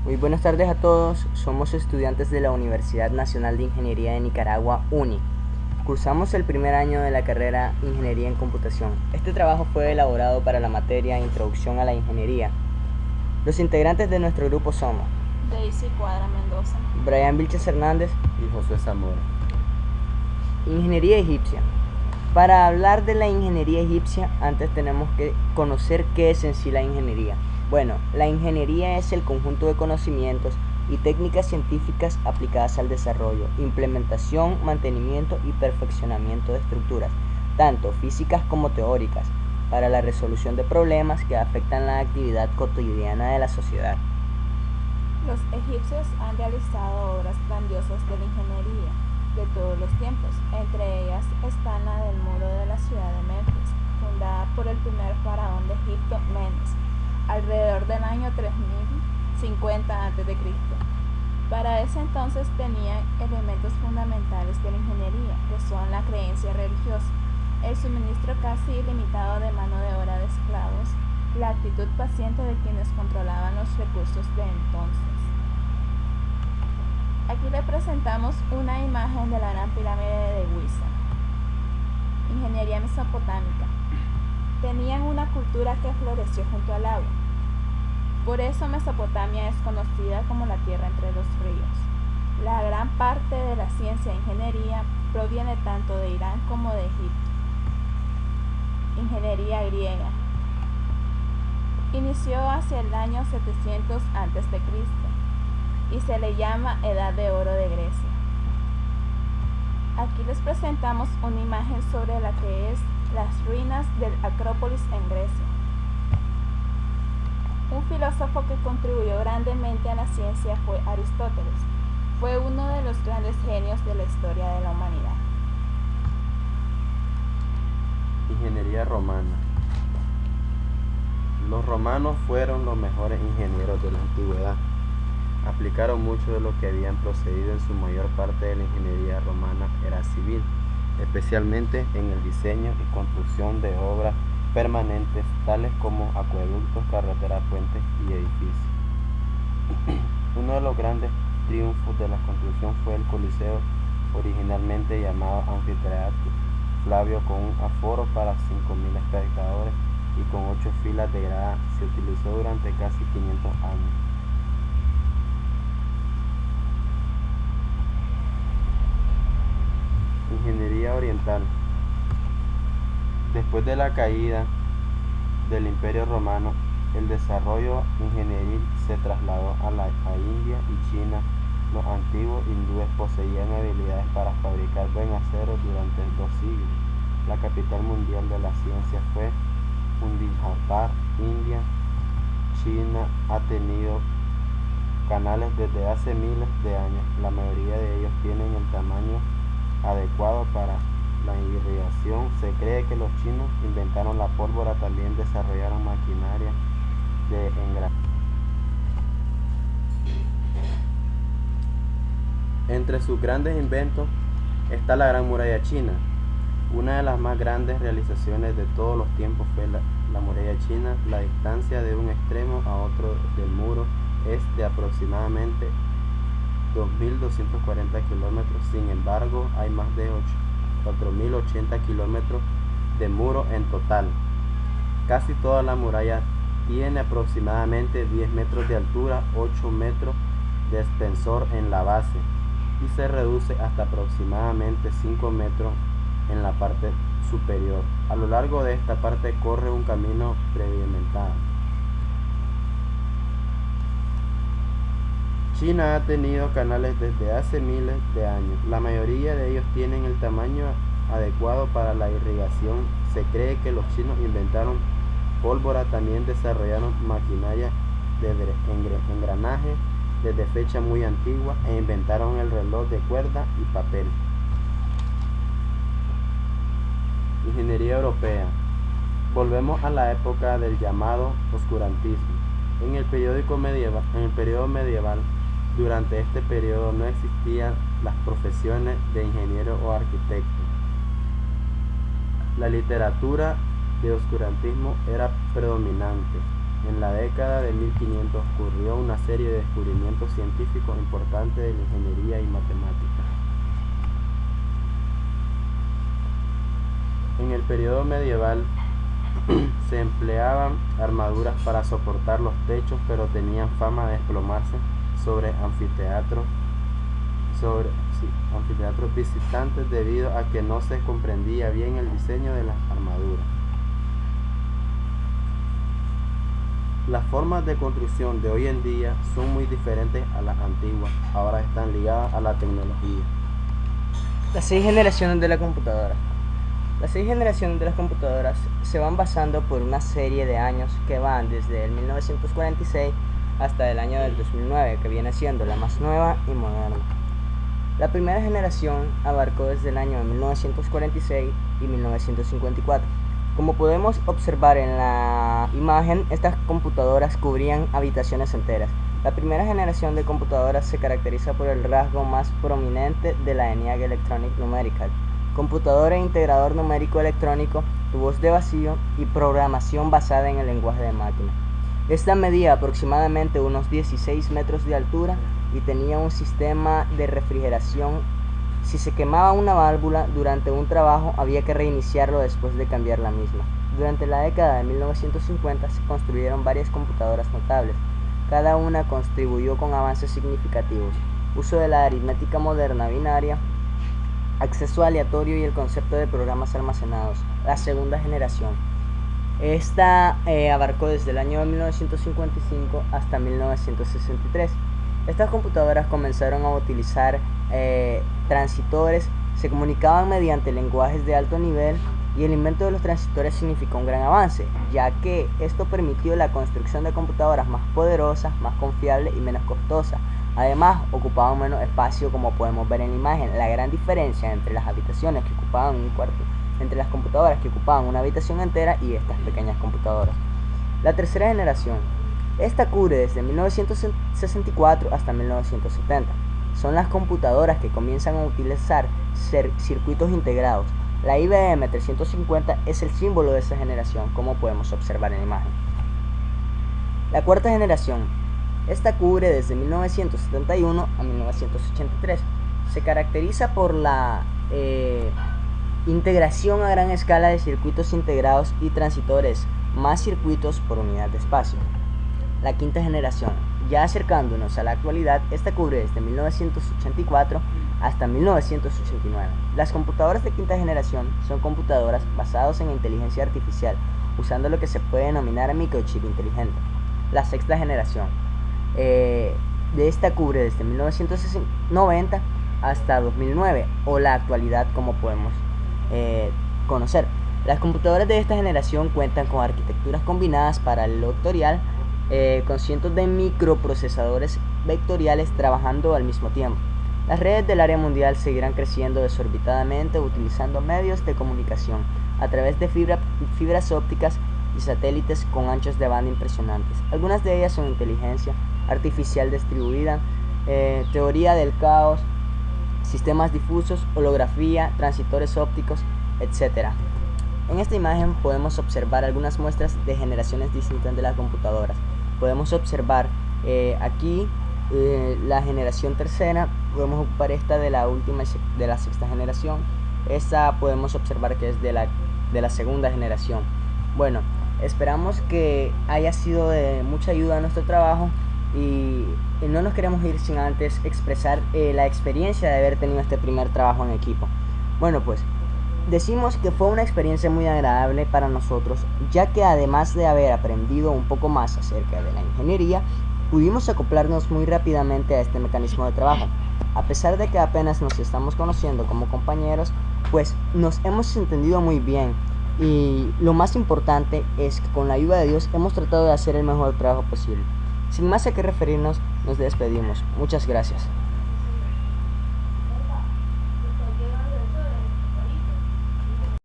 Muy buenas tardes a todos, somos estudiantes de la Universidad Nacional de Ingeniería de Nicaragua, UNI. Cursamos el primer año de la carrera Ingeniería en Computación. Este trabajo fue elaborado para la materia Introducción a la Ingeniería. Los integrantes de nuestro grupo somos Daisy Cuadra Mendoza, Brian Vilches Hernández y Josué Zamora. Ingeniería egipcia. Para hablar de la ingeniería egipcia, antes tenemos que conocer qué es en sí la ingeniería. Bueno, la ingeniería es el conjunto de conocimientos y técnicas científicas aplicadas al desarrollo, implementación, mantenimiento y perfeccionamiento de estructuras, tanto físicas como teóricas, para la resolución de problemas que afectan la actividad cotidiana de la sociedad. los egipcios han realizado obras grandiosas de la ingeniería de todos los tiempos. Entre ellas está la del muro de la ciudad de Memphis, fundada por el primer faraón de Egipto, Menes, alrededor del año 3050 a.C. Para ese entonces tenían elementos fundamentales de la ingeniería, que son la creencia religiosa, el suministro casi ilimitado de mano de obra de esclavos, la actitud paciente de quienes controlaban los recursos de entonces. Aquí le presentamos una imagen de la Gran Pirámide de Giza. Ingeniería mesopotámica. Tenían una cultura que floreció junto al agua. Por eso Mesopotamia es conocida como la tierra entre los ríos. La gran parte de la ciencia e ingeniería proviene tanto de Irán como de Egipto. Ingeniería griega. Inició hacia el año 700 a.C. y se le llama Edad de Oro de Grecia. Aquí les presentamos una imagen sobre la que es las ruinas del Acrópolis en Grecia. Un filósofo que contribuyó grandemente a la ciencia fue Aristóteles. Fue uno de los grandes genios de la historia de la humanidad. Ingeniería romana. Los romanos fueron los mejores ingenieros de la antigüedad. Aplicaron mucho de lo que habían procedido en su mayor parte de la ingeniería romana era civil, especialmente en el diseño y construcción de obras permanentes tales como acueductos, carreteras, puentes y edificios. Uno de los grandes triunfos de la construcción fue el Coliseo, originalmente llamado Anfiteatro Flavio, con un aforo para 5.000 espectadores y con 8 filas de grada. Se utilizó durante casi 500 años. Ingeniería oriental. Después de la caída del Imperio Romano, el desarrollo ingenieril se trasladó a India y China. Los antiguos hindúes poseían habilidades para fabricar buen acero durante 2 siglos. La capital mundial de la ciencia fue Undihar, India. China ha tenido canales desde hace miles de años. La mayoría de ellos tienen el tamaño adecuado para la irrigación. Se cree que los chinos inventaron la pólvora, también desarrollaron maquinaria de engranaje. Entre sus grandes inventos está la Gran Muralla China. Una de las más grandes realizaciones de todos los tiempos fue la muralla china. La distancia de un extremo a otro del muro es de aproximadamente 2.240 kilómetros. Sin embargo, hay más de 4.080 kilómetros de muro en total. Casi toda la muralla tiene aproximadamente 10 metros de altura, 8 metros de espesor en la base y se reduce hasta aproximadamente 5 metros en la parte superior. A lo largo de esta parte corre un camino pavimentado. China ha tenido canales desde hace miles de años. La mayoría de ellos tienen el tamaño adecuado para la irrigación. Se cree que los chinos inventaron pólvora, también desarrollaron maquinaria de engranaje desde fecha muy antigua e inventaron el reloj de cuerda y papel. Ingeniería europea. Volvemos a la época del llamado oscurantismo. En el periodo medieval, durante este periodo no existían las profesiones de ingeniero o arquitecto. La literatura de oscurantismo era predominante. En la década de 1500 ocurrió una serie de descubrimientos científicos importantes de la ingeniería y matemática. En el periodo medieval se empleaban armaduras para soportar los techos, pero tenían fama de desplomarse sobre anfiteatros visitantes debido a que no se comprendía bien el diseño de las armaduras. Las formas de construcción de hoy en día son muy diferentes a las antiguas, ahora están ligadas a la tecnología. Las 6 generaciones de la computadora. Las 6 generaciones de las computadoras se van basando por una serie de años que van desde el 1946 hasta el año del 2009, que viene siendo la más nueva y moderna. La primera generación abarcó desde el año de 1946 y 1954. Como podemos observar en la imagen, estas computadoras cubrían habitaciones enteras. La primera generación de computadoras se caracteriza por el rasgo más prominente de la ENIAC Electronic Numerical, computadora e integrador numérico electrónico, tubos de vacío y programación basada en el lenguaje de máquina. Esta medía aproximadamente unos 16 metros de altura y tenía un sistema de refrigeración. Si se quemaba una válvula durante un trabajo, había que reiniciarlo después de cambiar la misma. Durante la década de 1950 se construyeron varias computadoras notables. Cada una contribuyó con avances significativos: uso de la aritmética moderna binaria, acceso aleatorio y el concepto de programas almacenados. La segunda generación. Esta abarcó desde el año 1955 hasta 1963. Estas computadoras comenzaron a utilizar transistores, se comunicaban mediante lenguajes de alto nivel, y el invento de los transistores significó un gran avance, ya que esto permitió la construcción de computadoras más poderosas, más confiables y menos costosas. Además, ocupaban menos espacio, como podemos ver en la imagen. La gran diferencia entre las habitaciones que ocupaban un cuarto, entre las computadoras que ocupaban una habitación entera y estas pequeñas computadoras. La tercera generación. Esta cubre desde 1964 hasta 1970. Son las computadoras que comienzan a utilizar circuitos integrados. La IBM 350 es el símbolo de esta generación, como podemos observar en la imagen. La cuarta generación. Esta cubre desde 1971 a 1983. Se caracteriza por la integración a gran escala de circuitos integrados y transistores, más circuitos por unidad de espacio. La quinta generación. Ya acercándonos a la actualidad, esta cubre desde 1984 hasta 1989. Las computadoras de quinta generación son computadoras basadas en inteligencia artificial, usando lo que se puede denominar microchip inteligente. La sexta generación. De esta cubre desde 1990 hasta 2009, o la actualidad, como podemos conocer. Las computadoras de esta generación cuentan con arquitecturas combinadas paralelo vectorial, con cientos de microprocesadores vectoriales trabajando al mismo tiempo. Las redes del área mundial seguirán creciendo desorbitadamente utilizando medios de comunicación a través de fibras ópticas y satélites con anchos de banda impresionantes. Algunas de ellas son inteligencia artificial distribuida, teoría del caos, sistemas difusos, holografía, transistores ópticos, etc. En esta imagen podemos observar algunas muestras de generaciones distintas de las computadoras. Podemos observar aquí la generación tercera, podemos ocupar esta de la última, de la sexta generación. Esta podemos observar que es de la segunda generación. Bueno, esperamos que haya sido de mucha ayuda a nuestro trabajo, y no nos queremos ir sin antes expresar la experiencia de haber tenido este primer trabajo en equipo. Bueno, pues decimos que fue una experiencia muy agradable para nosotros, ya que además de haber aprendido un poco más acerca de la ingeniería, pudimos acoplarnos muy rápidamente a este mecanismo de trabajo. A pesar de que apenas nos estamos conociendo como compañeros, pues nos hemos entendido muy bien, y lo más importante es que con la ayuda de Dios hemos tratado de hacer el mejor trabajo posible. Sin más a qué referirnos, nos despedimos. Muchas gracias.